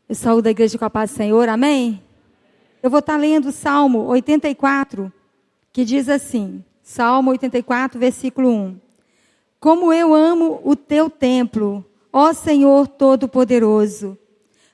Eu saúdo a igreja com a paz do Senhor, amém? Eu vou estar lendo o Salmo 84, que diz assim, Salmo 84, versículo 1. Como eu amo o teu templo, ó Senhor Todo-Poderoso.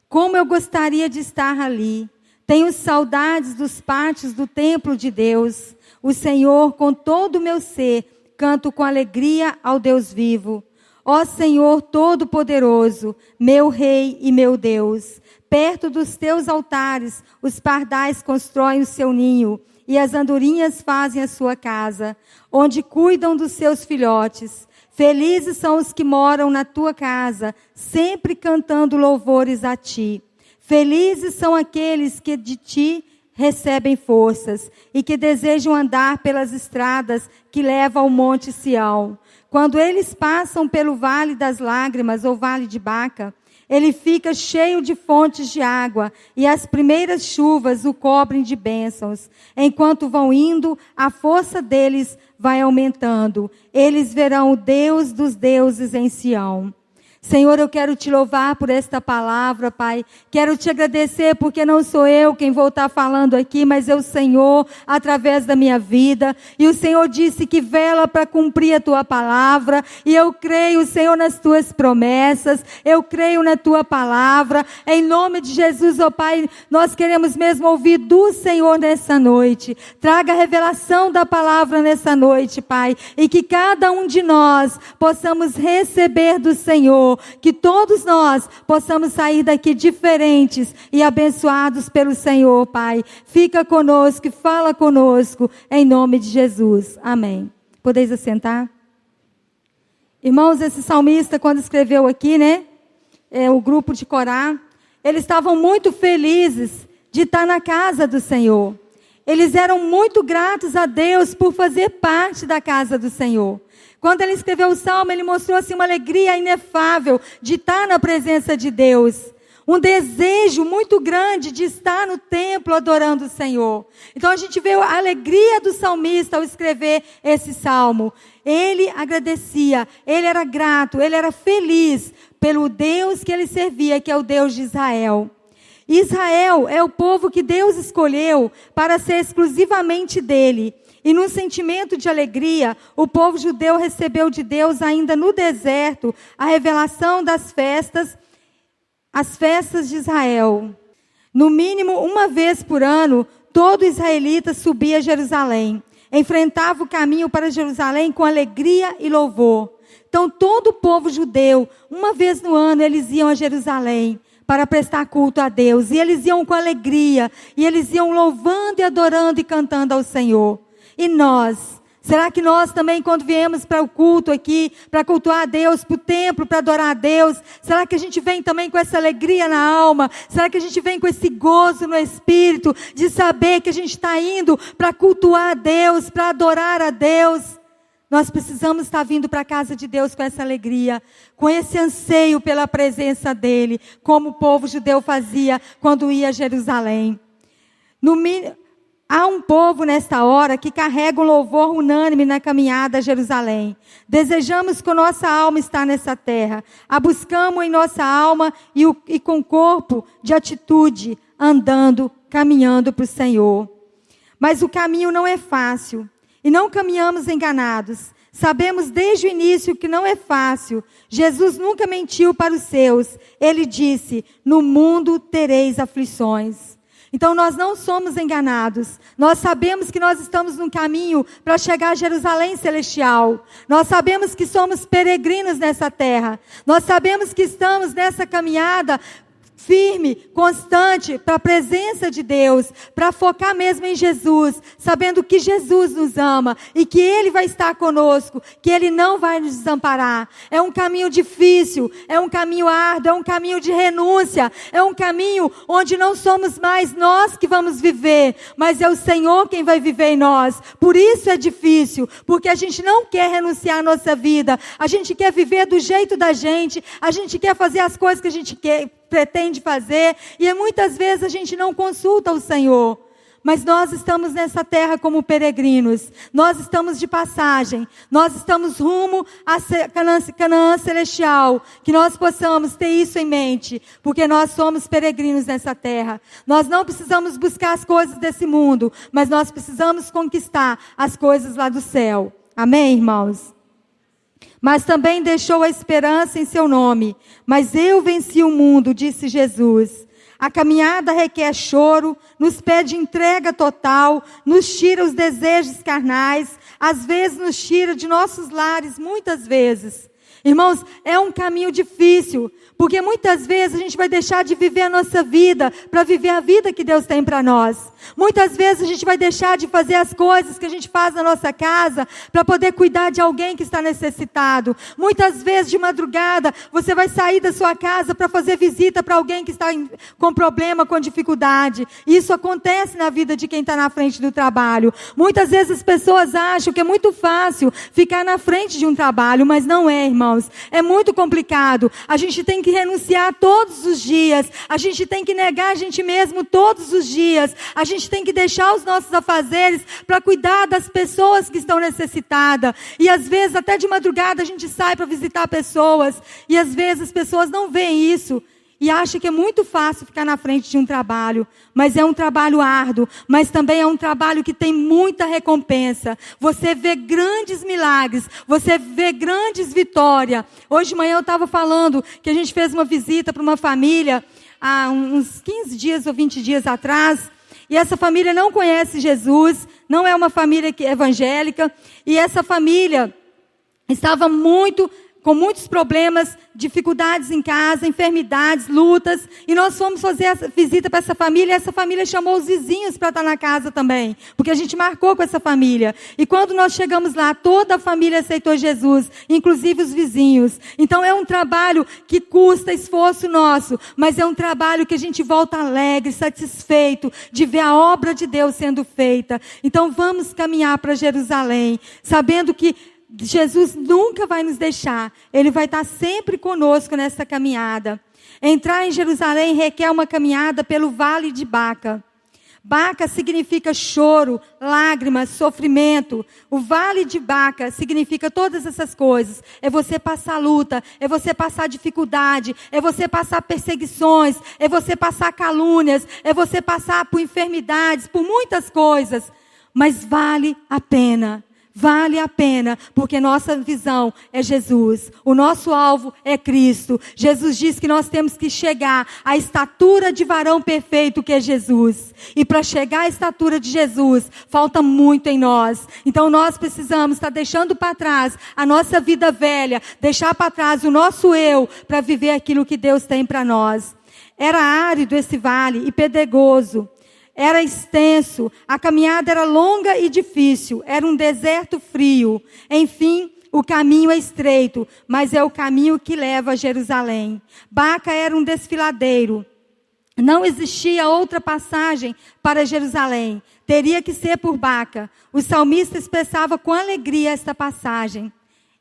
Como eu gostaria de estar ali. Tenho saudades dos pátios do templo de Deus. O Senhor, com todo o meu ser, canto com alegria ao Deus vivo. Ó Senhor Todo-Poderoso, meu Rei e meu Deus. Perto dos teus altares, os pardais constroem o seu ninho, e as andorinhas fazem a sua casa, onde cuidam dos seus filhotes. Felizes são os que moram na tua casa, sempre cantando louvores a ti. Felizes são aqueles que de ti recebem forças, e que desejam andar pelas estradas que levam ao monte Sião. Quando eles passam pelo vale das lágrimas, ou vale de Baca, ele fica cheio de fontes de água, e as primeiras chuvas o cobrem de bênçãos. Enquanto vão indo, a força deles vai aumentando. Eles verão o Deus dos deuses em Sião. Senhor, eu quero te louvar por esta palavra, Pai. Quero te agradecer porque não sou eu quem vou estar falando aqui, mas é o Senhor através da minha vida. E o Senhor disse que vela para cumprir a tua palavra. E eu creio, Senhor, nas tuas promessas. Eu creio na tua palavra. Em nome de Jesus, ó Pai, nós queremos mesmo ouvir do Senhor nessa noite. Traga a revelação da palavra nessa noite, Pai. E que cada um de nós possamos receber do Senhor. Que todos nós possamos sair daqui diferentes e abençoados pelo Senhor, Pai. Fica conosco e fala conosco, em nome de Jesus. Amém. Podeis assentar? Irmãos, esse salmista, quando escreveu aqui, o grupo de Corá, eles estavam muito felizes de estar na casa do Senhor. Eles eram muito gratos a Deus por fazer parte da casa do Senhor. Quando ele escreveu o Salmo, ele mostrou assim uma alegria inefável de estar na presença de Deus. Um desejo muito grande de estar no templo adorando o Senhor. Então a gente vê a alegria do salmista ao escrever esse Salmo. Ele agradecia, ele era grato, ele era feliz pelo Deus que ele servia, que é o Deus de Israel. Israel é o povo que Deus escolheu para ser exclusivamente dele. E num sentimento de alegria, o povo judeu recebeu de Deus ainda no deserto a revelação das festas, as festas de Israel. No mínimo uma vez por ano, todo israelita subia a Jerusalém. Enfrentava o caminho para Jerusalém com alegria e louvor. Então todo o povo judeu, uma vez no ano, eles iam a Jerusalém para prestar culto a Deus. E eles iam com alegria, e eles iam louvando e adorando e cantando ao Senhor. E nós? Será que nós também, quando viemos para o culto aqui, para cultuar a Deus, para o templo, para adorar a Deus, será que a gente vem também com essa alegria na alma? Será que a gente vem com esse gozo no espírito, de saber que a gente está indo para cultuar a Deus, para adorar a Deus? Nós precisamos estar vindo para a casa de Deus com essa alegria, com esse anseio pela presença dEle, como o povo judeu fazia quando ia a Jerusalém. Há um povo nesta hora que carrega um louvor unânime na caminhada a Jerusalém. Desejamos que a nossa alma está nessa terra. A buscamos em nossa alma e com corpo de atitude, andando, caminhando para o Senhor. Mas o caminho não é fácil. E não caminhamos enganados. Sabemos desde o início que não é fácil. Jesus nunca mentiu para os seus. Ele disse, no mundo tereis aflições. Então nós não somos enganados. Nós sabemos que nós estamos num caminho para chegar a Jerusalém celestial. Nós sabemos que somos peregrinos nessa terra. Nós sabemos que estamos nessa caminhada firme, constante, para a presença de Deus, para focar mesmo em Jesus, sabendo que Jesus nos ama e que Ele vai estar conosco, que Ele não vai nos desamparar. É um caminho difícil, é um caminho árduo, é um caminho de renúncia, é um caminho onde não somos mais nós que vamos viver, mas é o Senhor quem vai viver em nós. Por isso é difícil, porque a gente não quer renunciar à nossa vida, a gente quer viver do jeito da gente, a gente quer fazer as coisas que a gente pretende fazer, e muitas vezes a gente não consulta o Senhor. Mas nós estamos nessa terra como peregrinos. Nós estamos de passagem. Nós estamos rumo a Canaã celestial. Que nós possamos ter isso em mente. Porque nós somos peregrinos nessa terra. Nós não precisamos buscar as coisas desse mundo. Mas nós precisamos conquistar as coisas lá do céu. Amém, irmãos? Mas também deixou a esperança em seu nome. Mas eu venci o mundo, disse Jesus. A caminhada requer choro, nos pede entrega total, nos tira os desejos carnais, às vezes nos tira de nossos lares, muitas vezes. Irmãos, é um caminho difícil, porque muitas vezes a gente vai deixar de viver a nossa vida para viver a vida que Deus tem para nós. Muitas vezes a gente vai deixar de fazer as coisas que a gente faz na nossa casa para poder cuidar de alguém que está necessitado. Muitas vezes de madrugada você vai sair da sua casa para fazer visita para alguém que está com problema, com dificuldade. Isso acontece na vida de quem está na frente do trabalho. Muitas vezes as pessoas acham que é muito fácil ficar na frente de um trabalho, mas não é, irmãos. É muito complicado. A gente tem que renunciar todos os dias. A gente tem que negar a gente mesmo todos os dias. A gente tem que deixar os nossos afazeres para cuidar das pessoas que estão necessitadas. E às vezes até de madrugada a gente sai para visitar pessoas. E às vezes as pessoas não veem isso. E acham que é muito fácil ficar na frente de um trabalho. Mas é um trabalho árduo. Mas também é um trabalho que tem muita recompensa. Você vê grandes milagres. Você vê grandes vitórias. Hoje de manhã eu estava falando que a gente fez uma visita para uma família há uns 15 dias ou 20 dias atrás. E essa família não conhece Jesus. Não é uma família evangélica. E essa família estava com muitos problemas, dificuldades em casa, enfermidades, lutas. E nós fomos fazer essa visita para essa família. E essa família chamou os vizinhos para estar na casa também. Porque a gente marcou com essa família. E quando nós chegamos lá, toda a família aceitou Jesus. Inclusive os vizinhos. Então é um trabalho que custa esforço nosso. Mas é um trabalho que a gente volta alegre, satisfeito de ver a obra de Deus sendo feita. Então vamos caminhar para Jerusalém. Sabendo que Jesus nunca vai nos deixar. Ele vai estar sempre conosco nessa caminhada. Entrar em Jerusalém requer uma caminhada pelo vale de Baca. Baca significa choro, lágrimas, sofrimento. O vale de Baca significa todas essas coisas. É você passar luta, é você passar dificuldade, é você passar perseguições, é você passar calúnias, é você passar por enfermidades, por muitas coisas. Mas vale a pena. Vale a pena, porque nossa visão é Jesus. O nosso alvo é Cristo. Jesus diz que nós temos que chegar à estatura de varão perfeito que é Jesus. E para chegar à estatura de Jesus, falta muito em nós. Então nós precisamos estar deixando para trás a nossa vida velha, deixar para trás o nosso eu, para viver aquilo que Deus tem para nós. Era árido esse vale e pedregoso. Era extenso, a caminhada era longa e difícil, era um deserto frio. Enfim, o caminho é estreito, mas é o caminho que leva a Jerusalém. Baca era um desfiladeiro. Não existia outra passagem para Jerusalém. Teria que ser por Baca. O salmista expressava com alegria esta passagem.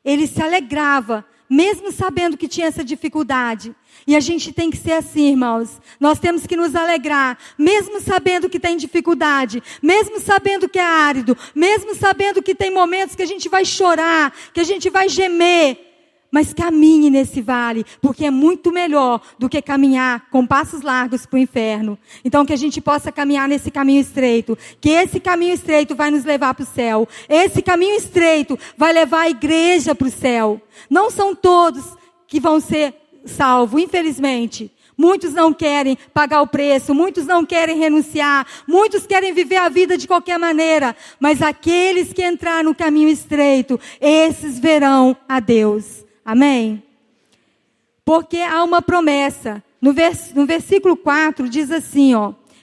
Ele se alegrava, mesmo sabendo que tinha essa dificuldade. E a gente tem que ser assim, irmãos. Nós temos que nos alegrar, mesmo sabendo que tem dificuldade, mesmo sabendo que é árido, mesmo sabendo que tem momentos que a gente vai chorar, que a gente vai gemer. Mas caminhe nesse vale, porque é muito melhor do que caminhar com passos largos para o inferno. Então que a gente possa caminhar nesse caminho estreito, que esse caminho estreito vai nos levar para o céu. Esse caminho estreito vai levar a igreja para o céu. Não são todos que vão ser salvos, infelizmente. Muitos não querem pagar o preço, muitos não querem renunciar, muitos querem viver a vida de qualquer maneira. Mas aqueles que entrarem no caminho estreito, esses verão a Deus. Amém? Porque há uma promessa. No versículo 4 diz assim,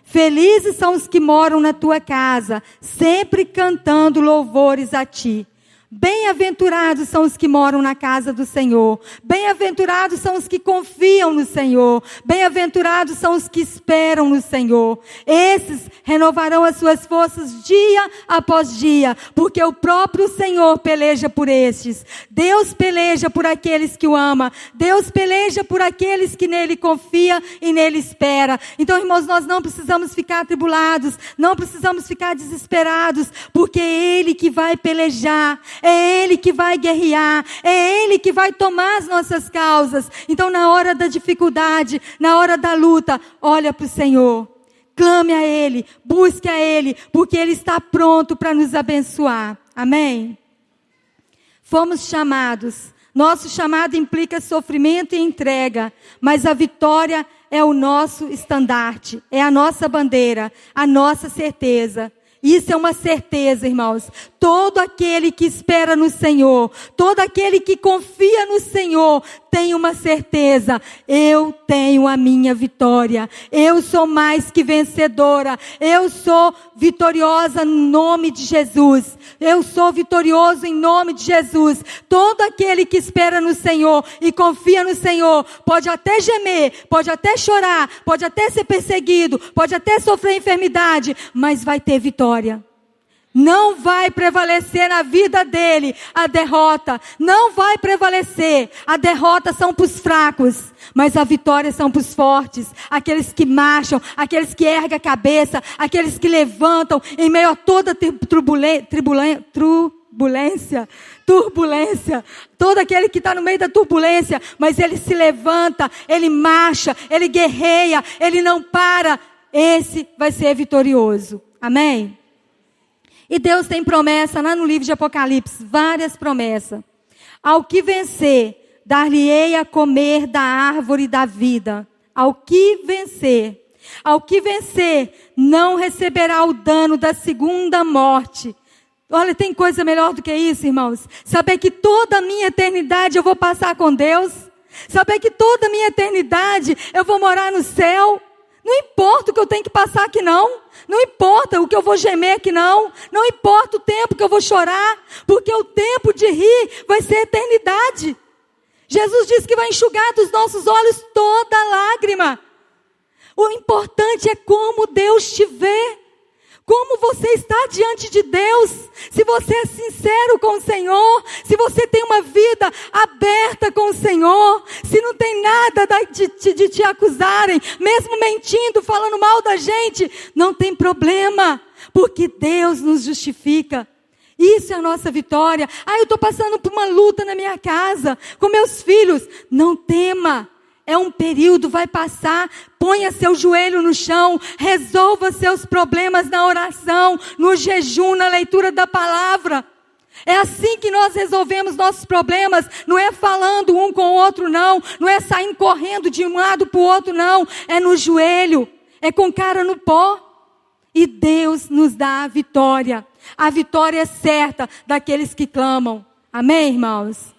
felizes são os que moram na tua casa, sempre cantando louvores a ti. Bem-aventurados são os que moram na casa do Senhor. Bem-aventurados são os que confiam no Senhor. Bem-aventurados são os que esperam no Senhor. Esses renovarão as suas forças dia após dia, porque o próprio Senhor peleja por estes. Deus peleja por aqueles que o amam. Deus peleja por aqueles que nele confiam e nele espera. Então, irmãos, nós não precisamos ficar atribulados, não precisamos ficar desesperados, porque é Ele que vai pelejar. É Ele que vai guerrear, é Ele que vai tomar as nossas causas. Então, na hora da dificuldade, na hora da luta, olha para o Senhor, clame a Ele, busque a Ele, porque Ele está pronto para nos abençoar. Amém? Fomos chamados, nosso chamado implica sofrimento e entrega, mas a vitória é o nosso estandarte, é a nossa bandeira, a nossa certeza. Isso é uma certeza, irmãos. Todo aquele que espera no Senhor, todo aquele que confia no Senhor, tem uma certeza: eu tenho a minha vitória, eu sou mais que vencedora, eu sou vitoriosa no nome de Jesus, eu sou vitorioso em nome de Jesus. Todo aquele que espera no Senhor e confia no Senhor, pode até gemer, pode até chorar, pode até ser perseguido, pode até sofrer enfermidade, mas vai ter vitória. Não vai prevalecer na vida dele a derrota. Não vai prevalecer. A derrota são para os fracos, mas a vitória são para os fortes. Aqueles que marcham, aqueles que erguem a cabeça, aqueles que levantam em meio a toda turbulência. Todo aquele que está no meio da turbulência, mas ele se levanta, ele marcha, ele guerreia, ele não para. Esse vai ser vitorioso. Amém? E Deus tem promessa lá no livro de Apocalipse, várias promessas. Ao que vencer, dar-lhe-ei a comer da árvore da vida. Ao que vencer, não receberá o dano da segunda morte. Olha, tem coisa melhor do que isso, irmãos? Saber que toda a minha eternidade eu vou passar com Deus. Saber que toda a minha eternidade eu vou morar no céu. Não importa o que eu tenho que passar aqui não. Não importa o que eu vou gemer aqui não. Não importa o tempo que eu vou chorar. Porque o tempo de rir vai ser eternidade. Jesus disse que vai enxugar dos nossos olhos toda lágrima. O importante é como Deus te vê. Como você está diante de Deus, se você é sincero com o Senhor, se você tem uma vida aberta com o Senhor, se não tem nada de te acusarem, mesmo mentindo, falando mal da gente, não tem problema, porque Deus nos justifica. Isso é a nossa vitória. Eu estou passando por uma luta na minha casa, com meus filhos. Não tema. É um período, vai passar. Ponha seu joelho no chão, resolva seus problemas na oração, no jejum, na leitura da palavra. É assim que nós resolvemos nossos problemas. Não é falando um com o outro, não. Não é saindo correndo de um lado para o outro, não. É no joelho, é com cara no pó. E Deus nos dá a vitória. A vitória é certa daqueles que clamam. Amém, irmãos?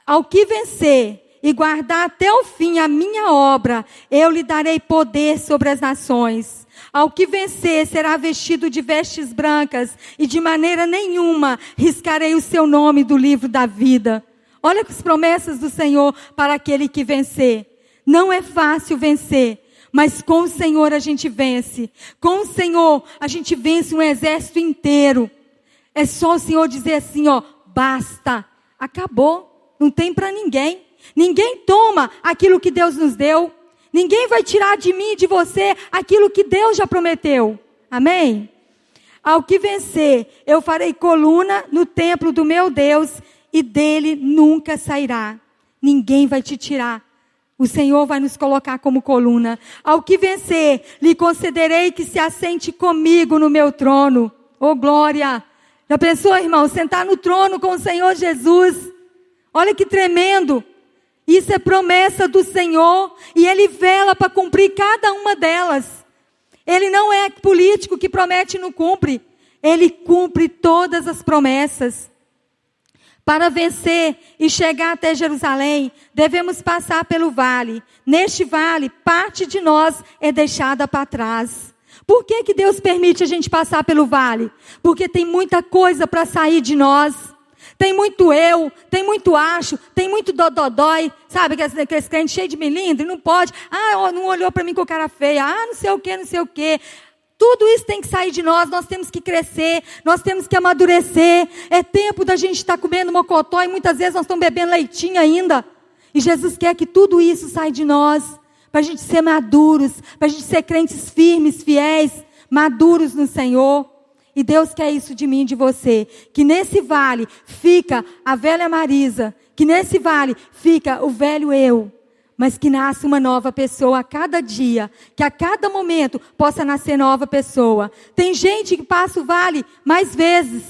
Ao que vencer e guardar até o fim a minha obra, eu lhe darei poder sobre as nações. Ao que vencer, será vestido de vestes brancas, e de maneira nenhuma riscarei o seu nome do livro da vida. Olha as promessas do Senhor para aquele que vencer. Não é fácil vencer, mas com o Senhor a gente vence. Com o Senhor a gente vence um exército inteiro. É só o Senhor dizer assim, basta, acabou, não tem para ninguém. Ninguém toma aquilo que Deus nos deu. Ninguém vai tirar de mim e de você aquilo que Deus já prometeu. Amém? Ao que vencer, eu farei coluna no templo do meu Deus, e dele nunca sairá. Ninguém vai te tirar. O Senhor vai nos colocar como coluna. Ao que vencer, lhe concederei que se assente comigo no meu trono. Oh, glória! Já pensou, irmão, sentar no trono com o Senhor Jesus? Olha que tremendo! Isso é promessa do Senhor, e Ele vela para cumprir cada uma delas. Ele não é político que promete e não cumpre. Ele cumpre todas as promessas. Para vencer e chegar até Jerusalém, devemos passar pelo vale. Neste vale, parte de nós é deixada para trás. Por que que Deus permite a gente passar pelo vale? Porque tem muita coisa para sair de nós. Tem muito eu, tem muito acho, tem muito dodói, sabe? Aqueles crentes cheios de melindre, não pode. Não olhou para mim com cara feia. Não sei o quê, não sei o quê. Tudo isso tem que sair de nós temos que crescer, nós temos que amadurecer. É tempo da gente estar comendo mocotó e muitas vezes nós estamos bebendo leitinho ainda. E Jesus quer que tudo isso saia de nós, para a gente ser maduros, para a gente ser crentes firmes, fiéis, maduros no Senhor. E Deus quer isso de mim e de você, que nesse vale fica a velha Marisa, que nesse vale fica o velho eu, mas que nasce uma nova pessoa a cada dia, que a cada momento possa nascer nova pessoa. Tem gente que passa o vale mais vezes,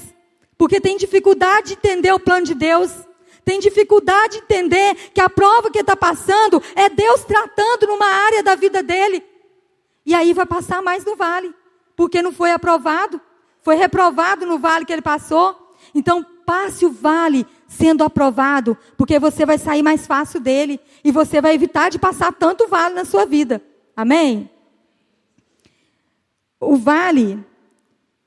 porque tem dificuldade de entender o plano de Deus, tem dificuldade de entender que a prova que está passando é Deus tratando numa área da vida dele, e aí vai passar mais no vale, porque não foi aprovado. Foi reprovado no vale que ele passou. Então passe o vale sendo aprovado, porque você vai sair mais fácil dele. E você vai evitar de passar tanto vale na sua vida. Amém? O vale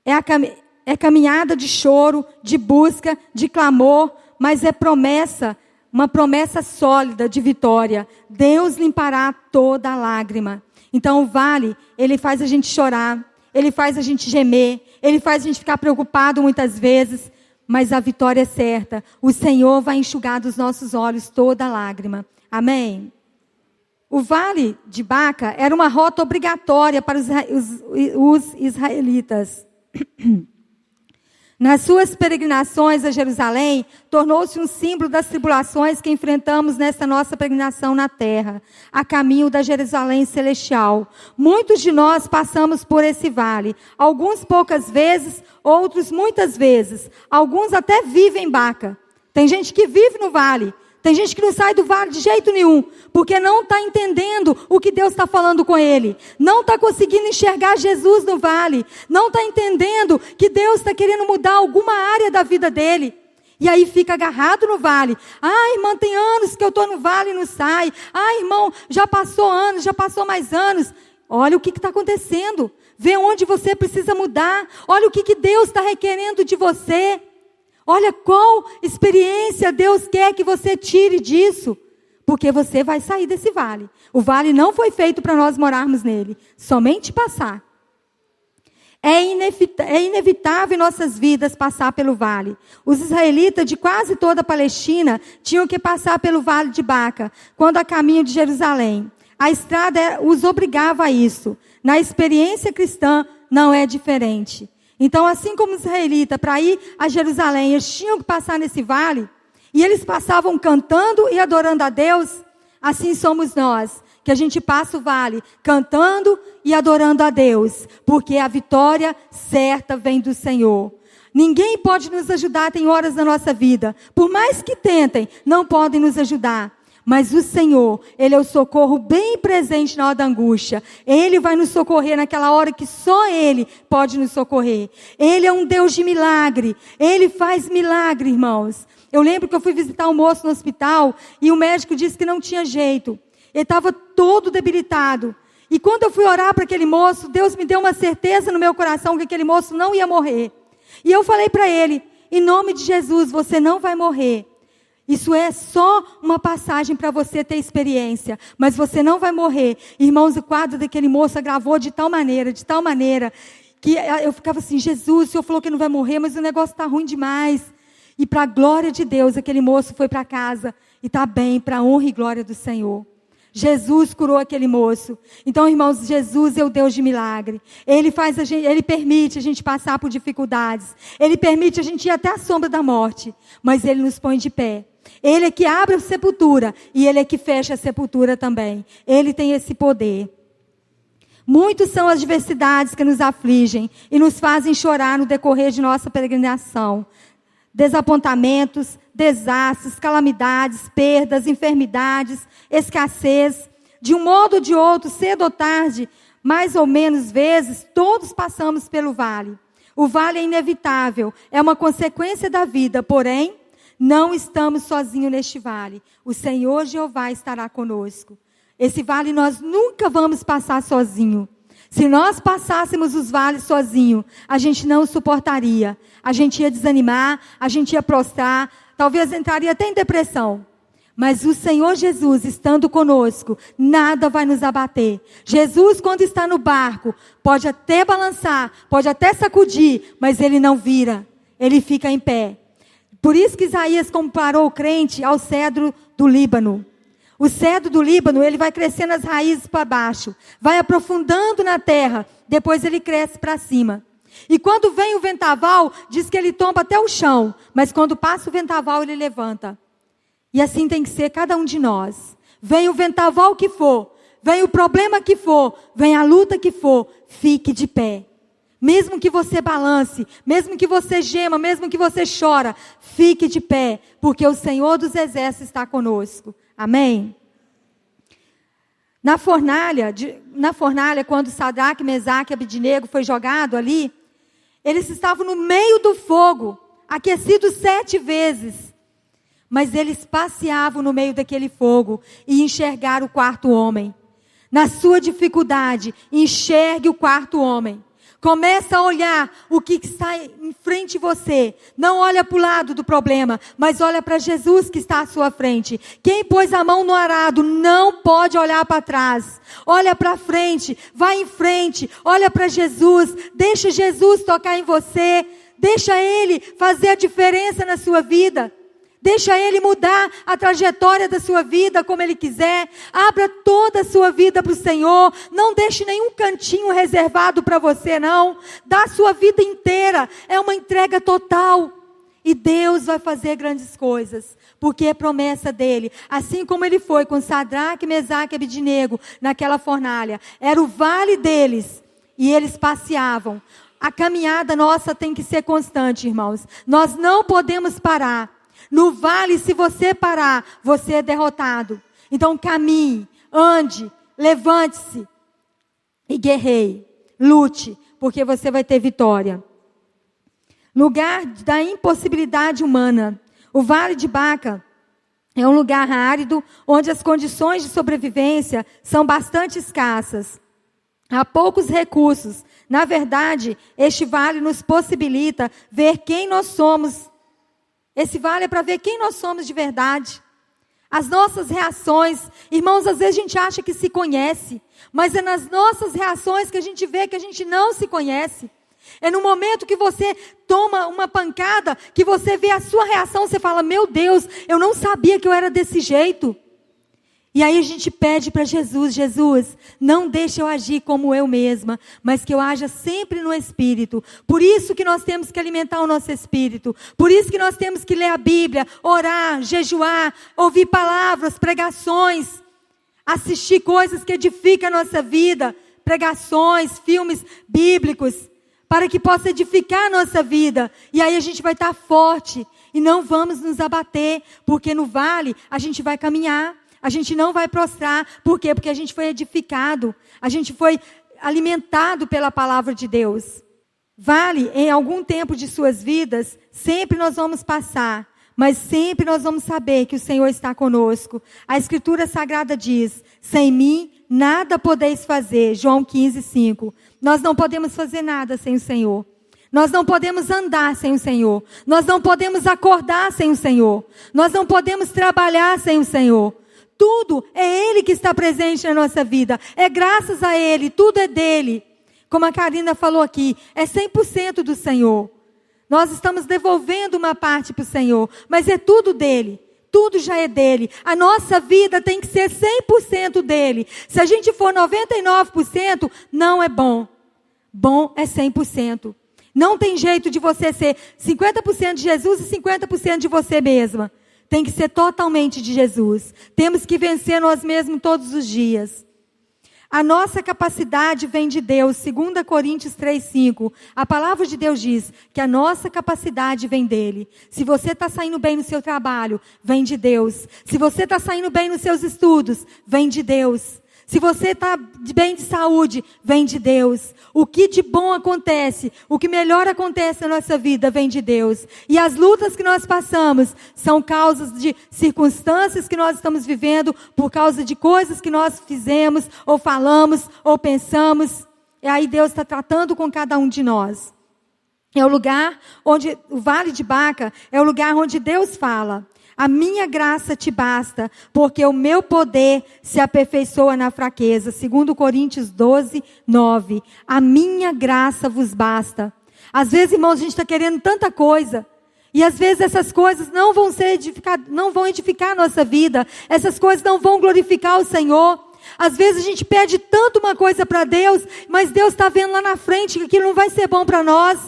é caminhada de choro, de busca, de clamor, mas é promessa, uma promessa sólida de vitória. Deus limpará toda lágrima. Então o vale, ele faz a gente chorar, ele faz a gente gemer, ele faz a gente ficar preocupado muitas vezes, mas a vitória é certa. O Senhor vai enxugar dos nossos olhos toda lágrima. Amém? O vale de Baca era uma rota obrigatória para os israelitas. Nas suas peregrinações a Jerusalém, tornou-se um símbolo das tribulações que enfrentamos nessa nossa peregrinação na terra, a caminho da Jerusalém celestial. Muitos de nós passamos por esse vale, alguns poucas vezes, outros muitas vezes. Alguns até vivem em Baca. Tem gente que vive no vale. Tem gente que não sai do vale de jeito nenhum, porque não está entendendo o que Deus está falando com ele. Não está conseguindo enxergar Jesus no vale. Não está entendendo que Deus está querendo mudar alguma área da vida dele. E aí fica agarrado no vale. Irmã, tem anos que eu estou no vale e não sai. Irmão, já passou anos, já passou mais anos. Olha o que está acontecendo. Vê onde você precisa mudar. Olha o que Deus está requerendo de você. Olha qual experiência Deus quer que você tire disso. Porque você vai sair desse vale. O vale não foi feito para nós morarmos nele. Somente passar. É inevitável em nossas vidas passar pelo vale. Os israelitas de quase toda a Palestina tinham que passar pelo vale de Baca, quando a caminho de Jerusalém. A estrada os obrigava a isso. Na experiência cristã não é diferente. Então, assim como os israelitas, para ir a Jerusalém, eles tinham que passar nesse vale, e eles passavam cantando e adorando a Deus, assim somos nós, que a gente passa o vale cantando e adorando a Deus, porque a vitória certa vem do Senhor. Ninguém pode nos ajudar, tem horas da nossa vida, por mais que tentem, não podem nos ajudar. Mas o Senhor, Ele é o socorro bem presente na hora da angústia. Ele vai nos socorrer naquela hora que só Ele pode nos socorrer. Ele é um Deus de milagre. Ele faz milagre, irmãos. Eu lembro que eu fui visitar um moço no hospital e o médico disse que não tinha jeito. Ele estava todo debilitado. E quando eu fui orar para aquele moço, Deus me deu uma certeza no meu coração que aquele moço não ia morrer. E eu falei para ele, em nome de Jesus, você não vai morrer. Isso é só uma passagem para você ter experiência, mas você não vai morrer. Irmãos, o quadro daquele moço agravou de tal maneira, que eu ficava assim, Jesus, o Senhor falou que não vai morrer, mas o negócio está ruim demais. E para a glória de Deus, aquele moço foi para casa e está bem, para a honra e glória do Senhor. Jesus curou aquele moço. Então, irmãos, Jesus é o Deus de milagre. Ele permite a gente passar por dificuldades. Ele permite a gente ir até a sombra da morte, mas Ele nos põe de pé. Ele é que abre a sepultura e Ele é que fecha a sepultura também. Ele tem esse poder. Muitas são as adversidades que nos afligem e nos fazem chorar no decorrer de nossa peregrinação. Desapontamentos, desastres, calamidades, perdas, enfermidades, escassez. De um modo ou de outro, cedo ou tarde, mais ou menos vezes, todos passamos pelo vale. O vale é inevitável, é uma consequência da vida, porém, não estamos sozinhos neste vale. O Senhor Jeová estará conosco. Esse vale nós nunca vamos passar sozinho. Se nós passássemos os vales sozinho, a gente não suportaria. A gente ia desanimar, a gente ia prostrar, talvez entraria até em depressão. Mas o Senhor Jesus, estando conosco, nada vai nos abater. Jesus, quando está no barco, pode até balançar, pode até sacudir, mas ele não vira, ele fica em pé. Por isso que Isaías comparou o crente ao cedro do Líbano. O cedro do Líbano, ele vai crescendo as raízes para baixo, vai aprofundando na terra, depois ele cresce para cima. E quando vem o vendaval, diz que ele tomba até o chão, mas quando passa o vendaval, ele levanta. E assim tem que ser cada um de nós. Vem o vendaval que for, vem o problema que for, vem a luta que for, fique de pé. Mesmo que você balance, mesmo que você gema, mesmo que você chora, fique de pé, porque o Senhor dos Exércitos está conosco. Amém? Na fornalha, quando Sadraque, Mesaque e Abednego foi jogado ali, eles estavam no meio do fogo, aquecidos 7 vezes. Mas eles passeavam no meio daquele fogo e enxergaram o quarto homem. Na sua dificuldade, enxergue o quarto homem. Começa a olhar o que está em frente de você. Não olha para o lado do problema, mas olha para Jesus que está à sua frente. Quem pôs a mão no arado não pode olhar para trás. Olha para frente, vai em frente, olha para Jesus. Deixa Jesus tocar em você. Deixa Ele fazer a diferença na sua vida. Deixa Ele mudar a trajetória da sua vida como Ele quiser. Abra toda a sua vida para o Senhor. Não deixe nenhum cantinho reservado para você, não. Dá a sua vida inteira. É uma entrega total. E Deus vai fazer grandes coisas. Porque é promessa dEle. Assim como Ele foi com Sadraque, Mesaque e Abednego naquela fornalha. Era o vale deles. E eles passeavam. A caminhada nossa tem que ser constante, irmãos. Nós não podemos parar. No vale, se você parar, você é derrotado. Então caminhe, ande, levante-se e guerreie. Lute, porque você vai ter vitória. Lugar da impossibilidade humana. O Vale de Baca é um lugar árido, onde as condições de sobrevivência são bastante escassas. Há poucos recursos. Na verdade, este vale nos possibilita ver quem nós somos. Esse vale é para ver quem nós somos de verdade. As nossas reações, irmãos, às vezes a gente acha que se conhece, mas é nas nossas reações que a gente vê que a gente não se conhece. É no momento que você toma uma pancada, que você vê a sua reação, você fala, meu Deus, eu não sabia que eu era desse jeito. E aí a gente pede para Jesus, Jesus, não deixe eu agir como eu mesma, mas que eu haja sempre no Espírito. Por isso que nós temos que alimentar o nosso Espírito. Por isso que nós temos que ler a Bíblia, orar, jejuar, ouvir palavras, pregações, assistir coisas que edificam a nossa vida, pregações, filmes bíblicos, para que possa edificar a nossa vida. E aí a gente vai estar forte e não vamos nos abater, porque no vale a gente vai caminhar. A gente não vai prostrar. Por quê? Porque a gente foi edificado. A gente foi alimentado pela palavra de Deus. Vale, em algum tempo de suas vidas, sempre nós vamos passar. Mas sempre nós vamos saber que o Senhor está conosco. A Escritura Sagrada diz, sem mim nada podeis fazer. João 15:5. Nós não podemos fazer nada sem o Senhor. Nós não podemos andar sem o Senhor. Nós não podemos acordar sem o Senhor. Nós não podemos trabalhar sem o Senhor. Tudo é Ele que está presente na nossa vida. É graças a Ele, tudo é dEle. Como a Karina falou aqui, é 100% do Senhor. Nós estamos devolvendo uma parte para o Senhor, mas é tudo dEle. Tudo já é dEle. A nossa vida tem que ser 100% dEle. Se a gente for 99%, não é bom. Bom é 100%. Não tem jeito de você ser 50% de Jesus e 50% de você mesma. Tem que ser totalmente de Jesus. Temos que vencer nós mesmos todos os dias. A nossa capacidade vem de Deus. 2 Coríntios 3:5. A palavra de Deus diz que a nossa capacidade vem dEle. Se você está saindo bem no seu trabalho, vem de Deus. Se você está saindo bem nos seus estudos, vem de Deus. Se você está bem de saúde, vem de Deus. O que de bom acontece, o que melhor acontece na nossa vida, vem de Deus. E as lutas que nós passamos são causas de circunstâncias que nós estamos vivendo, por causa de coisas que nós fizemos, ou falamos, ou pensamos. e aí Deus está tratando com cada um de nós. É o lugar onde, o Vale de Baca, é o lugar onde Deus fala: a minha graça te basta, porque o meu poder se aperfeiçoa na fraqueza. 2 Coríntios 12, 9. A minha graça vos basta. Às vezes, irmãos, a gente está querendo tanta coisa, e às vezes essas coisas não vão edificar a nossa vida, essas coisas não vão glorificar o Senhor. Às vezes a gente pede tanto uma coisa para Deus, mas Deus está vendo lá na frente que aquilo não vai ser bom para nós.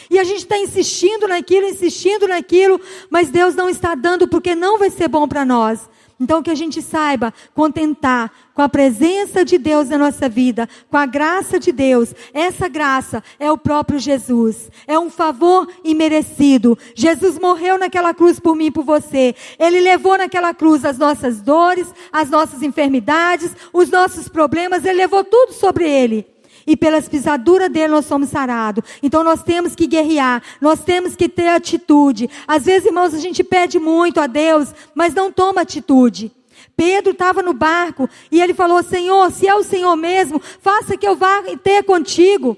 E a gente está insistindo naquilo, mas Deus não está dando porque não vai ser bom para nós. Então que a gente saiba contentar com a presença de Deus na nossa vida, com a graça de Deus. Essa graça é o próprio Jesus, é um favor imerecido. Jesus morreu naquela cruz por mim e por você. Ele levou naquela cruz as nossas dores, as nossas enfermidades, os nossos problemas, Ele levou tudo sobre Ele. E pelas pisaduras dele nós somos sarados. Então nós temos que guerrear, nós temos que ter atitude. Às vezes, irmãos, a gente pede muito a Deus, mas não toma atitude. Pedro estava no barco e ele falou: Senhor, se é o Senhor mesmo, faça que eu vá ter contigo.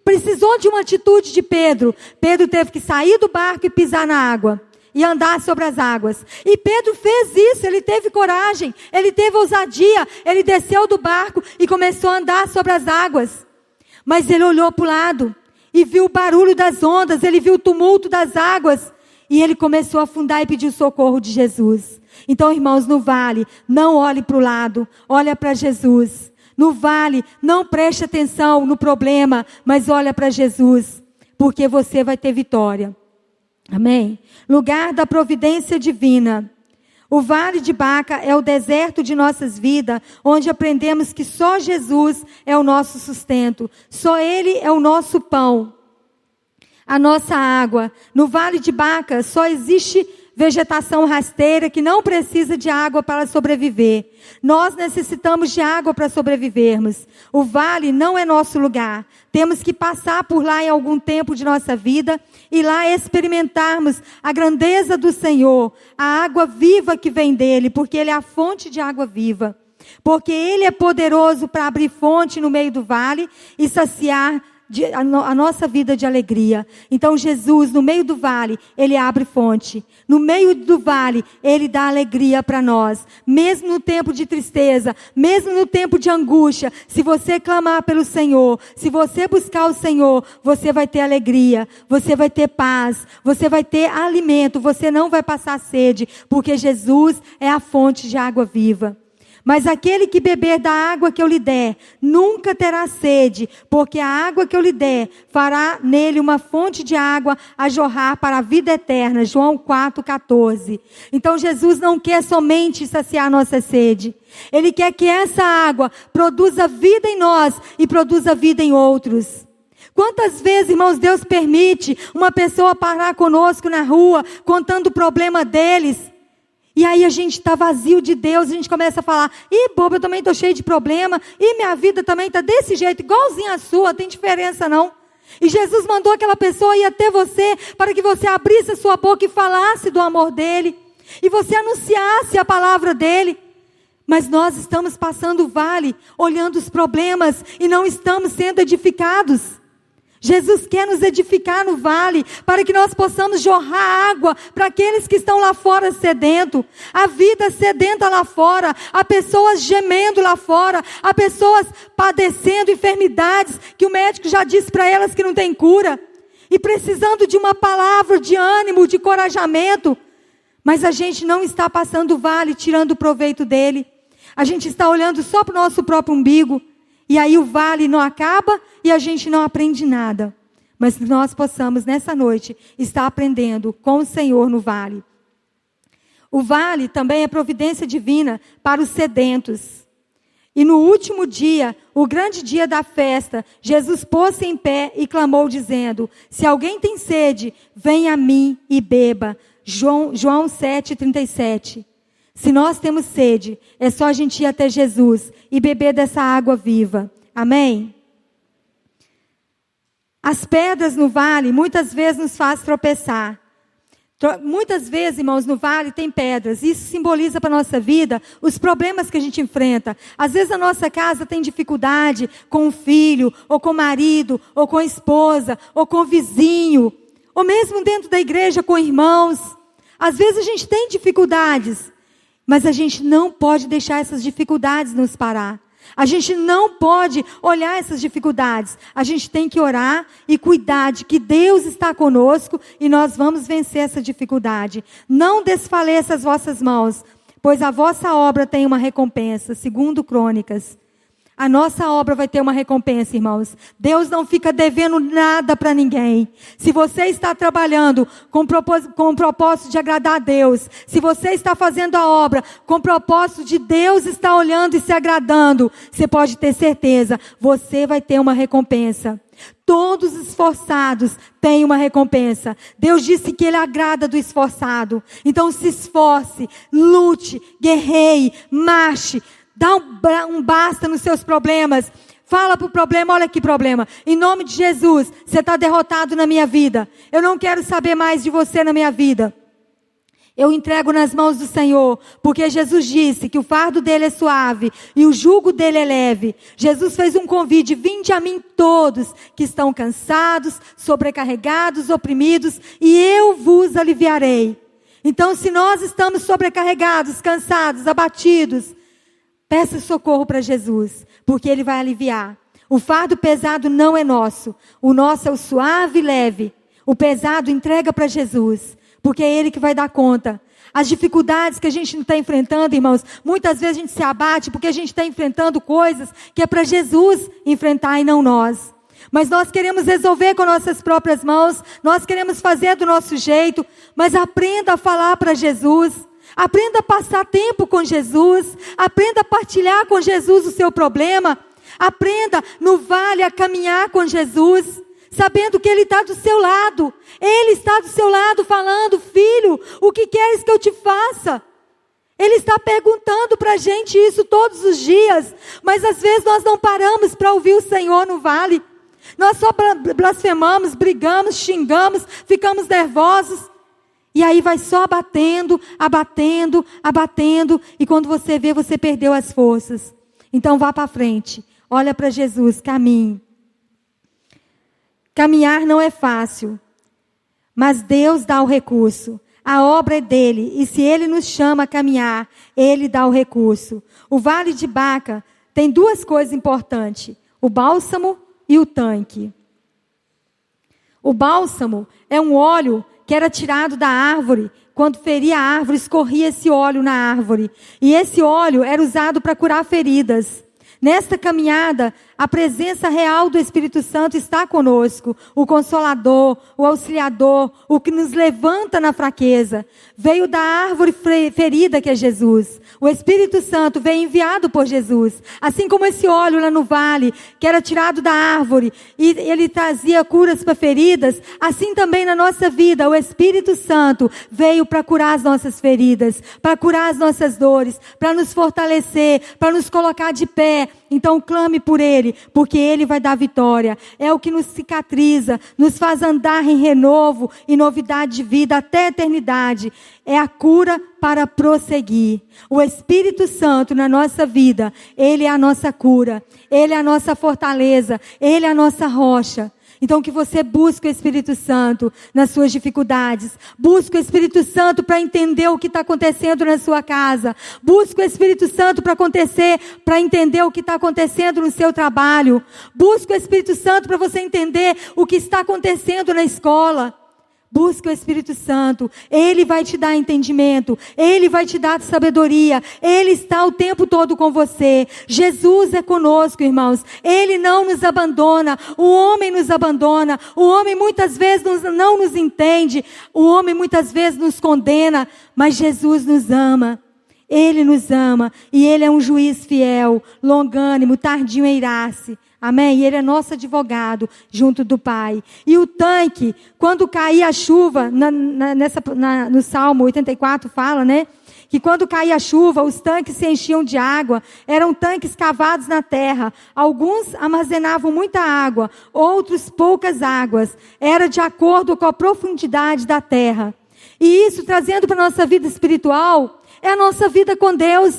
Precisou de uma atitude de Pedro. Pedro teve que sair do barco e pisar na água e andar sobre as águas. E Pedro fez isso, ele teve coragem, ele teve ousadia, ele desceu do barco e começou a andar sobre as águas. Mas ele olhou para o lado e viu o barulho das ondas, ele viu o tumulto das águas, e ele começou a afundar e pediu socorro de Jesus. Então, irmãos, no vale, não olhe para o lado, olha para Jesus. No vale, não preste atenção no problema, mas olha para Jesus, porque você vai ter vitória. Amém? Lugar da providência divina. O Vale de Baca é o deserto de nossas vidas, onde aprendemos que só Jesus é o nosso sustento. Só Ele é o nosso pão, a nossa água. No Vale de Baca só existe vegetação rasteira que não precisa de água para sobreviver. Nós necessitamos de água para sobrevivermos. O vale não é nosso lugar. Temos que passar por lá em algum tempo de nossa vida e lá experimentarmos a grandeza do Senhor, a água viva que vem dele, porque Ele é a fonte de água viva. Porque Ele é poderoso para abrir fonte no meio do vale e saciar a nossa vida de alegria. Então Jesus, no meio do vale, Ele abre fonte. No meio do vale, Ele dá alegria para nós. Mesmo no tempo de tristeza, mesmo no tempo de angústia, se você clamar pelo Senhor, se você buscar o Senhor, você vai ter alegria, você vai ter paz, você vai ter alimento, você não vai passar sede, porque Jesus é a fonte de água viva. Mas aquele que beber da água que eu lhe der, nunca terá sede, porque a água que eu lhe der fará nele uma fonte de água a jorrar para a vida eterna. João 4,14. Então Jesus não quer somente saciar nossa sede. Ele quer que essa água produza vida em nós e produza vida em outros. Quantas vezes, irmãos, Deus permite uma pessoa parar conosco na rua, contando o problema deles. E aí a gente está vazio de Deus, a gente começa a falar: ih, boba, eu também estou cheio de problema, e minha vida também está desse jeito, igualzinha a sua, não tem diferença não. E Jesus mandou aquela pessoa ir até você, para que você abrisse a sua boca e falasse do amor dele, e você anunciasse a palavra dele. Mas nós estamos passando o vale, olhando os problemas, e não estamos sendo edificados. Jesus quer nos edificar no vale, para que nós possamos jorrar água para aqueles que estão lá fora sedento. A vida sedenta lá fora, há pessoas gemendo lá fora, há pessoas padecendo enfermidades que o médico já disse para elas que não tem cura, e precisando de uma palavra de ânimo, de encorajamento. Mas a gente não está passando o vale, tirando proveito dele. A gente está olhando só para o nosso próprio umbigo. E aí o vale não acaba e a gente não aprende nada. Mas que nós possamos, nessa noite, estar aprendendo com o Senhor no vale. O vale também é providência divina para os sedentos. E no último dia, o grande dia da festa, Jesus pôs-se em pé e clamou dizendo: se alguém tem sede, venha a mim e beba. João 7,37. Se nós temos sede, é só a gente ir até Jesus e beber dessa água viva. Amém? As pedras no vale muitas vezes nos fazem tropeçar. Muitas vezes, irmãos, no vale tem pedras. Isso simboliza para a nossa vida os problemas que a gente enfrenta. Às vezes a nossa casa tem dificuldade com o filho, ou com o marido, ou com a esposa, ou com o vizinho, ou mesmo dentro da igreja com irmãos. Às vezes a gente tem dificuldades, mas a gente não pode deixar essas dificuldades nos parar. A gente não pode olhar essas dificuldades. A gente tem que orar e cuidar de que Deus está conosco e nós vamos vencer essa dificuldade. Não desfaleça as vossas mãos, pois a vossa obra tem uma recompensa. Segundo Crônicas. A nossa obra vai ter uma recompensa, irmãos. Deus não fica devendo nada para ninguém. Se você está trabalhando com o propósito de agradar a Deus, se você está fazendo a obra com o propósito de Deus estar olhando e se agradando, você pode ter certeza, você vai ter uma recompensa. Todos os esforçados têm uma recompensa. Deus disse que Ele agrada do esforçado. Então se esforce, lute, guerreie, marche. Dá um basta nos seus problemas. Fala para o problema, olha que problema. Em nome de Jesus, você está derrotado na minha vida. Eu não quero saber mais de você na minha vida. Eu entrego nas mãos do Senhor, porque Jesus disse que o fardo dele é suave e o jugo dele é leve. Jesus fez um convite: vinde a mim todos que estão cansados, sobrecarregados, oprimidos, e eu vos aliviarei. Então, se nós estamos sobrecarregados, cansados, abatidos, peça socorro para Jesus, porque Ele vai aliviar. O fardo pesado não é nosso. O nosso é o suave e leve. O pesado entrega para Jesus, porque é Ele que vai dar conta. As dificuldades que a gente não está enfrentando, irmãos, muitas vezes a gente se abate porque a gente está enfrentando coisas que é para Jesus enfrentar e não nós. Mas nós queremos resolver com nossas próprias mãos, nós queremos fazer do nosso jeito, mas aprenda a falar para Jesus. Aprenda a passar tempo com Jesus. Aprenda a partilhar com Jesus o seu problema. Aprenda no vale a caminhar com Jesus, sabendo que Ele está do seu lado. Ele está do seu lado falando: filho, o que queres que eu te faça? Ele está perguntando para a gente isso todos os dias. Mas às vezes nós não paramos para ouvir o Senhor no vale. Nós só blasfemamos, brigamos, xingamos, ficamos nervosos. E aí vai só abatendo, abatendo, abatendo. E quando você vê, você perdeu as forças. Então vá para frente. Olha para Jesus, caminhe. Caminhar não é fácil. Mas Deus dá o recurso. A obra é dele. E se Ele nos chama a caminhar, Ele dá o recurso. O Vale de Baca tem duas coisas importantes: o bálsamo e o tanque. O bálsamo é um óleo que era tirado da árvore. Quando feria a árvore, escorria esse óleo na árvore. E esse óleo era usado para curar feridas. Nesta caminhada, a presença real do Espírito Santo está conosco. O Consolador, o Auxiliador, o que nos levanta na fraqueza. Veio da árvore ferida que é Jesus. O Espírito Santo veio enviado por Jesus. Assim como esse óleo lá no vale, que era tirado da árvore, e ele trazia curas para feridas, assim também na nossa vida, o Espírito Santo veio para curar as nossas feridas, para curar as nossas dores, para nos fortalecer, para nos colocar de pé. Então clame por Ele, porque Ele vai dar vitória. É o que nos cicatriza, nos faz andar em renovo e novidade de vida até a eternidade. É a cura para prosseguir. O Espírito Santo na nossa vida, Ele é a nossa cura, Ele é a nossa fortaleza, Ele é a nossa rocha. Então que você busque o Espírito Santo nas suas dificuldades. Busque o Espírito Santo para entender o que está acontecendo na sua casa. Busque o Espírito Santo para entender o que está acontecendo no seu trabalho. Busque o Espírito Santo para você entender o que está acontecendo na escola. Busque o Espírito Santo. Ele vai te dar entendimento. Ele vai te dar sabedoria. Ele está o tempo todo com você. Jesus é conosco, irmãos. Ele não nos abandona. O homem nos abandona. O homem muitas vezes não nos entende. O homem muitas vezes nos condena. Mas Jesus nos ama. Ele nos ama. E Ele é um juiz fiel, longânimo, tardio em irar-se. Amém? E Ele é nosso advogado junto do Pai. E o tanque, quando caía a chuva, no Salmo 84 fala, né? Que quando caía a chuva, os tanques se enchiam de água. Eram tanques cavados na terra. Alguns armazenavam muita água, outros poucas águas. Era de acordo com a profundidade da terra. E isso, trazendo para a nossa vida espiritual, é a nossa vida com Deus.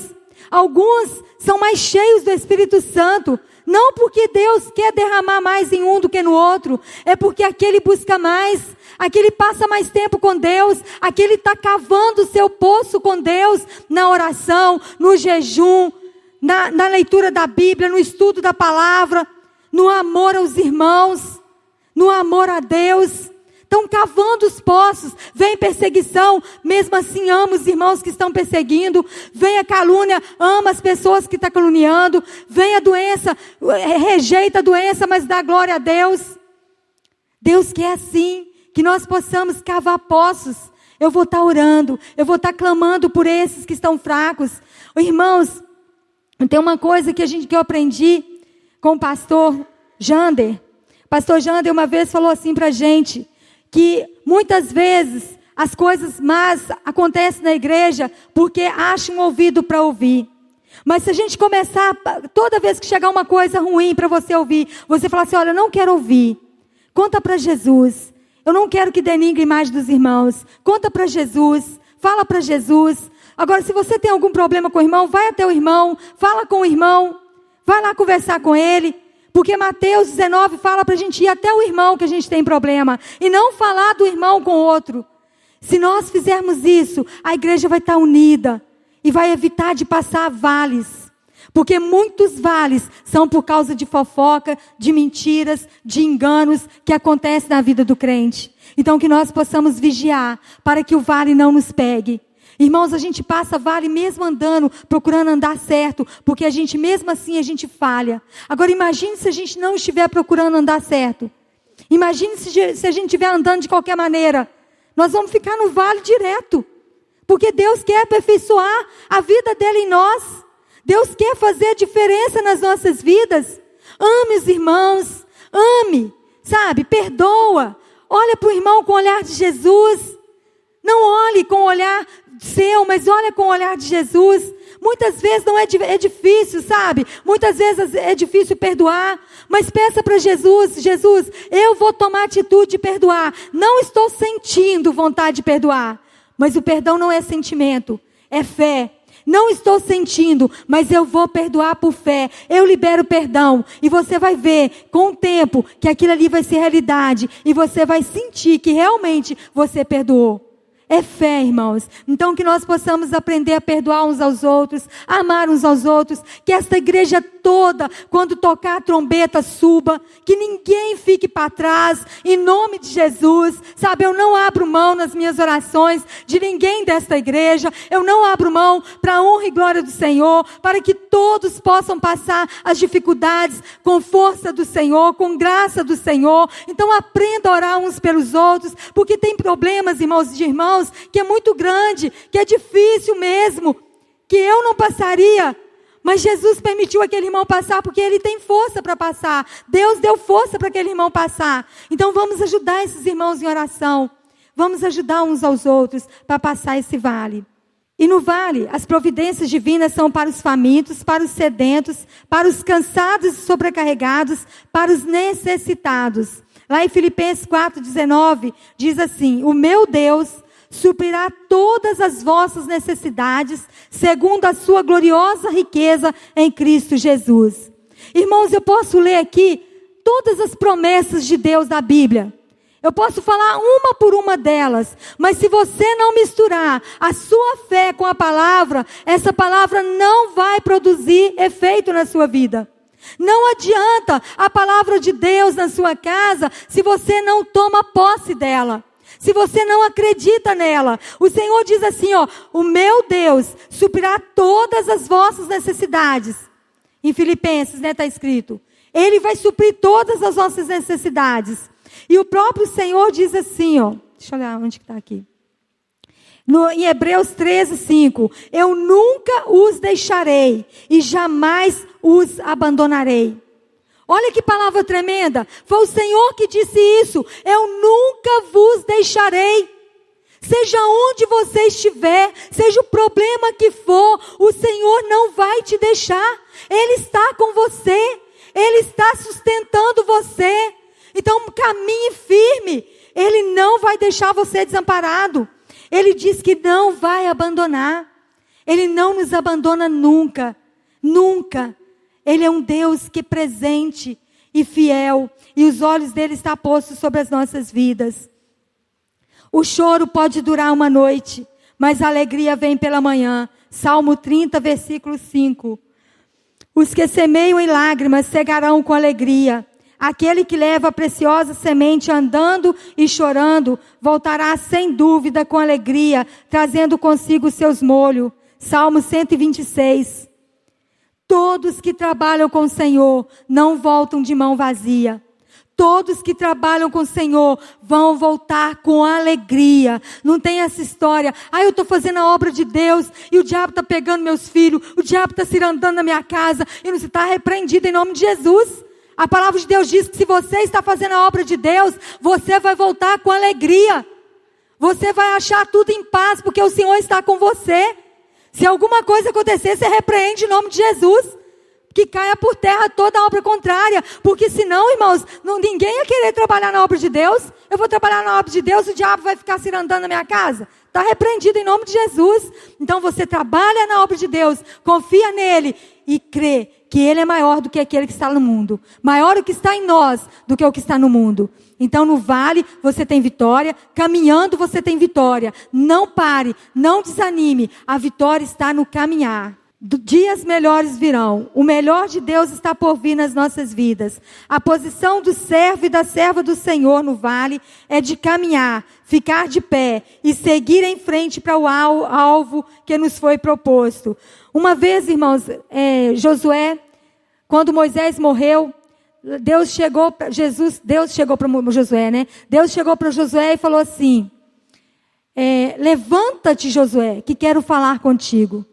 Alguns são mais cheios do Espírito Santo, não porque Deus quer derramar mais em um do que no outro, é porque aquele busca mais, aquele passa mais tempo com Deus, aquele está cavando o seu poço com Deus, na oração, no jejum, na leitura da Bíblia, no estudo da palavra, no amor aos irmãos, no amor a Deus. Estão cavando os poços, vem perseguição, mesmo assim ama os irmãos que estão perseguindo, vem a calúnia, ama as pessoas que estão caluniando, vem a doença, rejeita a doença, mas dá glória a Deus. Deus quer assim, que nós possamos cavar poços. Eu vou estar orando, eu vou estar clamando por esses que estão fracos. Irmãos, tem uma coisa que eu aprendi com o pastor Jander. O pastor Jander uma vez falou assim para a gente, que muitas vezes as coisas más acontecem na igreja porque acham um ouvido para ouvir. Mas se a gente começar, toda vez que chegar uma coisa ruim para você ouvir, você falar assim, olha, eu não quero ouvir. Conta para Jesus. Eu não quero que denigre a imagem dos irmãos. Conta para Jesus. Fala para Jesus. Agora, se você tem algum problema com o irmão, vai até o irmão. Fala com o irmão. Vai lá conversar com ele. Porque Mateus 19 fala para a gente ir até o irmão que a gente tem problema. E não falar do irmão com o outro. Se nós fizermos isso, a igreja vai estar unida. E vai evitar de passar vales. Porque muitos vales são por causa de fofoca, de mentiras, de enganos que acontecem na vida do crente. Então que nós possamos vigiar para que o vale não nos pegue. Irmãos, a gente passa vale mesmo andando, procurando andar certo, porque a gente mesmo assim a gente falha. Agora imagine se a gente não estiver procurando andar certo. Imagine se a gente estiver andando de qualquer maneira. Nós vamos ficar no vale direto. Porque Deus quer aperfeiçoar a vida dele em nós. Deus quer fazer a diferença nas nossas vidas. Ame os irmãos, ame, sabe, perdoa. Olha para o irmão com o olhar de Jesus. Não olhe com o olhar seu, mas olha com o olhar de Jesus. Muitas vezes não é difícil, sabe? Muitas vezes é difícil perdoar, mas peça para Jesus, Jesus, eu vou tomar atitude de perdoar. Não estou sentindo vontade de perdoar, mas o perdão não é sentimento, é fé. Não estou sentindo, mas eu vou perdoar por fé. Eu libero perdão. E você vai ver, com o tempo, que aquilo ali vai ser realidade. E você vai sentir que realmente você perdoou. É fé, irmãos. Então que nós possamos aprender a perdoar uns aos outros, a amar uns aos outros, que esta igreja toda, quando tocar a trombeta, suba, que ninguém fique para trás, em nome de Jesus, sabe, eu não abro mão nas minhas orações de ninguém desta igreja, eu não abro mão para a honra e glória do Senhor, para que todos possam passar as dificuldades com força do Senhor, com graça do Senhor. Então aprenda a orar uns pelos outros, porque tem problemas, irmãos, de irmãos, que é muito grande, que é difícil mesmo, que eu não passaria, mas Jesus permitiu aquele irmão passar, porque ele tem força para passar, Deus deu força para aquele irmão passar. Então vamos ajudar esses irmãos em oração, vamos ajudar uns aos outros, para passar esse vale. E no vale, as providências divinas são para os famintos, para os sedentos, para os cansados e sobrecarregados, para os necessitados. Lá em Filipenses 4:19, diz assim, o meu Deus suprirá todas as vossas necessidades, segundo a sua gloriosa riqueza em Cristo Jesus. Irmãos, eu posso ler aqui todas as promessas de Deus da Bíblia. Eu posso falar uma por uma delas, mas se você não misturar a sua fé com a palavra, essa palavra não vai produzir efeito na sua vida. Não adianta a palavra de Deus na sua casa se você não toma posse dela. Se você não acredita nela. O Senhor diz assim, ó, o meu Deus suprirá todas as vossas necessidades. Em Filipenses, né, está escrito. Ele vai suprir todas as nossas necessidades. E o próprio Senhor diz assim, ó, deixa eu olhar onde que está aqui. Em Hebreus 13:5, eu nunca os deixarei e jamais os abandonarei. Olha que palavra tremenda, foi o Senhor que disse isso, eu nunca vos deixarei. Seja onde você estiver, seja o problema que for, o Senhor não vai te deixar. Ele está com você, Ele está sustentando você. Então caminhe firme, Ele não vai deixar você desamparado. Ele diz que não vai abandonar. Ele não nos abandona nunca, nunca. Ele é um Deus que é presente e fiel, e os olhos dele estão postos sobre as nossas vidas. O choro pode durar uma noite, mas a alegria vem pela manhã. Salmo 30, versículo 5. Os que semeiam em lágrimas cegarão com alegria. Aquele que leva a preciosa semente andando e chorando, voltará sem dúvida com alegria, trazendo consigo seus molhos. Salmo 126. Todos que trabalham com o Senhor não voltam de mão vazia. Todos que trabalham com o Senhor vão voltar com alegria. Não tem essa história, eu estou fazendo a obra de Deus e o diabo está pegando meus filhos, o diabo está se andando na minha casa e não se está repreendido em nome de Jesus. A palavra de Deus diz que se você está fazendo a obra de Deus, você vai voltar com alegria. Você vai achar tudo em paz, porque o Senhor está com você. Se alguma coisa acontecer, você repreende em nome de Jesus. Que caia por terra toda a obra contrária. Porque senão, irmãos, ninguém ia querer trabalhar na obra de Deus. Eu vou trabalhar na obra de Deus, o diabo vai ficar se andando na minha casa. Está repreendido em nome de Jesus. Então você trabalha na obra de Deus, confia nele e crê que ele é maior do que aquele que está no mundo. Maior o que está em nós do que o que está no mundo. Então no vale você tem vitória, caminhando você tem vitória. Não pare, não desanime, a vitória está no caminhar. Dias melhores virão, o melhor de Deus está por vir nas nossas vidas. A posição do servo e da serva do Senhor no vale é de caminhar, ficar de pé e seguir em frente para o alvo que nos foi proposto. Uma vez, irmãos, Josué, quando Moisés morreu, Deus chegou para Josué, né? Deus chegou para Josué e falou assim, levanta-te, Josué, que quero falar contigo.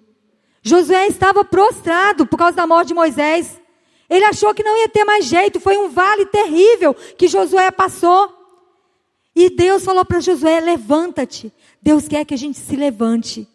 Josué estava prostrado por causa da morte de Moisés. Ele achou que não ia ter mais jeito. Foi um vale terrível que Josué passou. E Deus falou para Josué, levanta-te. Deus quer que a gente se levante.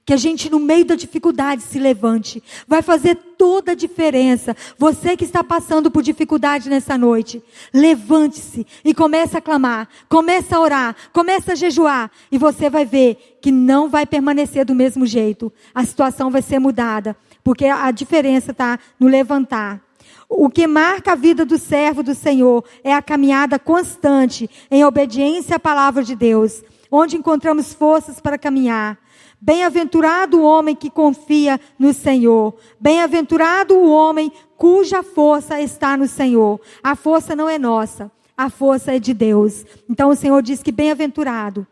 Que a gente no meio da dificuldade se levante. Vai fazer toda a diferença. Você que está passando por dificuldade nessa noite, levante-se e comece a clamar. Comece a orar, comece a jejuar. E você vai ver que não vai permanecer do mesmo jeito. A situação vai ser mudada. Porque a diferença está no levantar. O que marca a vida do servo do Senhor é a caminhada constante em obediência à palavra de Deus. Onde encontramos forças para caminhar. Bem-aventurado o homem que confia no Senhor. Bem-aventurado o homem cuja força está no Senhor. A força não é nossa, a força é de Deus. Então o Senhor diz que bem-aventurado,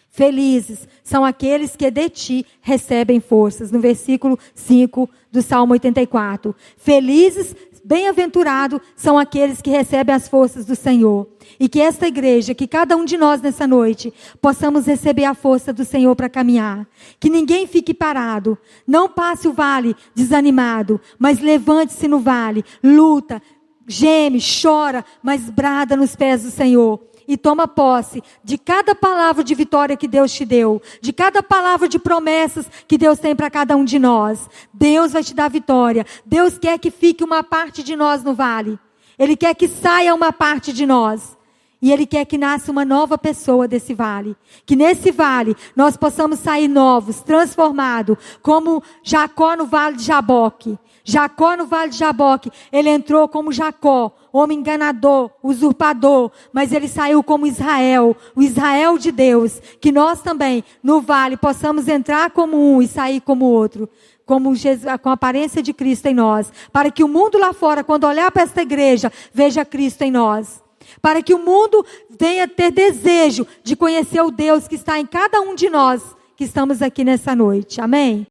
felizes são aqueles que de ti recebem forças. No versículo 5 do Salmo 84. Felizes, bem-aventurado são aqueles que recebem as forças do Senhor. E que esta igreja, que cada um de nós nessa noite, possamos receber a força do Senhor para caminhar. Que ninguém fique parado. Não passe o vale desanimado, mas levante-se no vale, luta, geme, chora, mas brada nos pés do Senhor. E toma posse de cada palavra de vitória que Deus te deu. De cada palavra de promessas que Deus tem para cada um de nós. Deus vai te dar vitória. Deus quer que fique uma parte de nós no vale. Ele quer que saia uma parte de nós. E Ele quer que nasça uma nova pessoa desse vale. Que nesse vale nós possamos sair novos, transformados. Como Jacó no vale de Jaboque. Jacó no vale de Jaboque, ele entrou como Jacó, homem enganador, usurpador, mas ele saiu como Israel, o Israel de Deus. Que nós também, no vale, possamos entrar como um e sair como outro. Como Jesus, com a aparência de Cristo em nós. Para que o mundo lá fora, quando olhar para esta igreja, veja Cristo em nós. Para que o mundo venha ter desejo de conhecer o Deus que está em cada um de nós, que estamos aqui nessa noite. Amém?